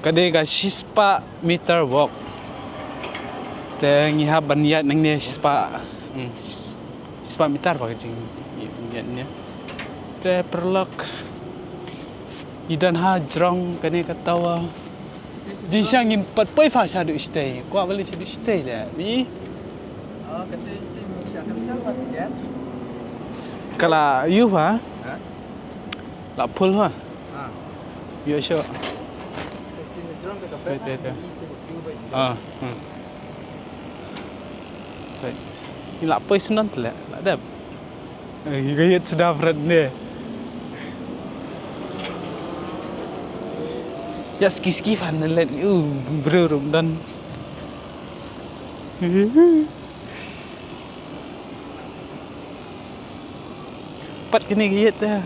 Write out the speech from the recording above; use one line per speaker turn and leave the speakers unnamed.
Kadai ka shispa meter walk. Te ngiha banyat nang ne shispa. Shispa meter ba kecing banyatnya. Te perlak idan ha jrong kane katawa. Ji sang ngin pat poi fa sa du stay. Kwa bali sa du stay dah. Mi.
Kata itu siakan siapa tidak?
Kala you ha? La pul ha. Yo sho. Betul. Baik. Ini lah apa senang tu lah, ada. Gayat sudah berat ni. Ya ski fan let berurum dan. Pat kini gayat dah.